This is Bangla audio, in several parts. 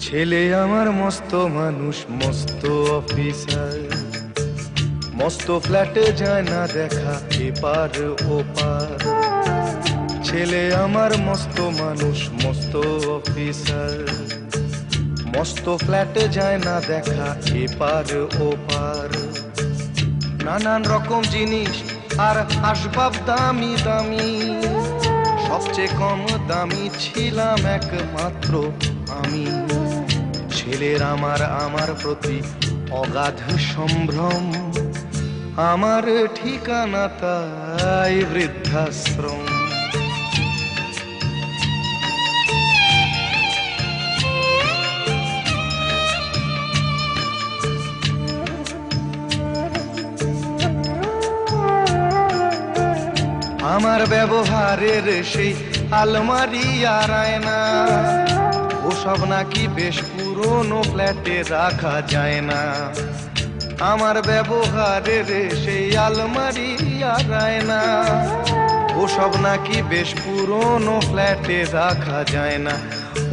ছেলে আমার মস্ত মানুষ, মস্ত অফিসার, মস্ত ফ্ল্যাটে যায় না দেখা এপার ওপার। ছেলে আমার মস্ত মানুষ, মস্ত অফিসার, মস্ত ফ্ল্যাটে যায় না দেখা এপার ওপার। নানান রকম জিনিস আর আসবাব দামি দামি, সবচেয়ে কম দামি ছিলাম একমাত্র আমি। ছেলের আমার প্রতি অগাধ সম্ভ্রম, আমার ঠিকানা তাই বৃদ্ধাশ্রম। আমার ব্যবহারের সেই আলমারি আর আয়না, ওসব নাকি বেশ পুরনো ফ্ল্যাটে রাখা যায় না। আমার ব্যবহারের সেই আলমারি আর আয়না, ওসব নাকি বেশ পুরনো ফ্ল্যাটে রাখা যায় না।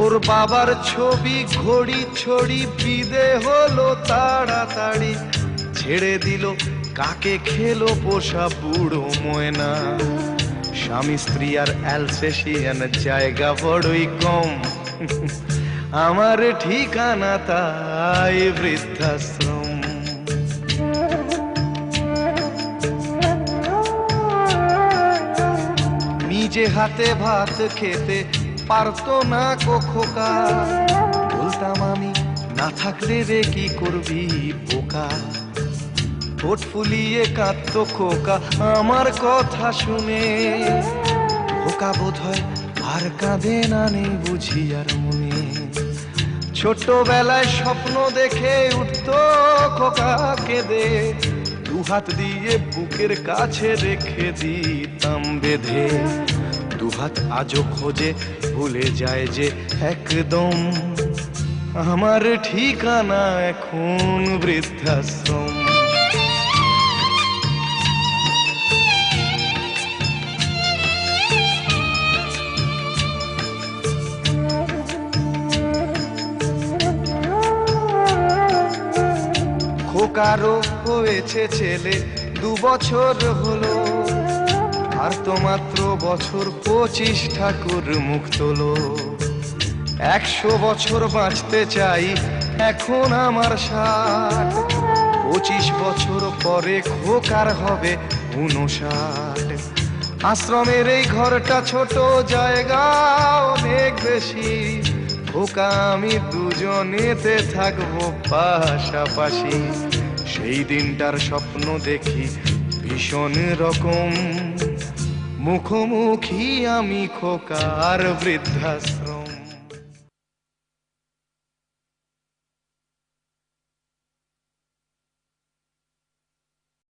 ওর বাবার ছবি ঘড়ি ছড়ি বিদে হলো তাড়াতাড়ি, ছেড়ে দিল কাকে খেলো পোষা বুড়ো ময়না। স্বামী স্ত্রী আর অ্যালসেশিয়ান জায়গা বড়ই কম, আমার ঠিকানা তাই বৃদ্ধাশ্রম। নিজে হাতে ভাত খেতে পারতো না খোকা, বলতাম আমি না থাকলে রে কি করবি বোকা। ঠোঁট ফুলিয়ে কাঁদতো খোকা আমার কথা শুনে, খোকা বোধ হয় আর কাঁদে না, নেই বুঝি আর মনে। ছোটবেলায় স্বপ্ন দেখে উঠতো খোকা কেঁদে, দুহাত দিয়ে বুকের কাছে রেখে দিতাম বেঁধে। দুহাত আজও খোঁজে ভুলে যায় যে একদম, আমার ঠিকানা এখন বৃদ্ধাশ্রম। খোকারও হয়েছে ছেলে 2 বছর হলো, আর তো মাত্র বছর 25 ঠাকুর মুখ তোলো। 100 বছর বাঁচতে চাই এখন আমার 60, 25 বছর পরে খোকার হবে 59। আশ্রমের এই ঘরটা ছোট, জায়গা অনেক বেশি, খোকা আমি দুজনেতে থাকবো পাশাপাশি। সেই দিনটার স্বপ্ন দেখি ভীষণ রকম, মুখোমুখি আমি খোকার বৃদ্ধাশ্রম।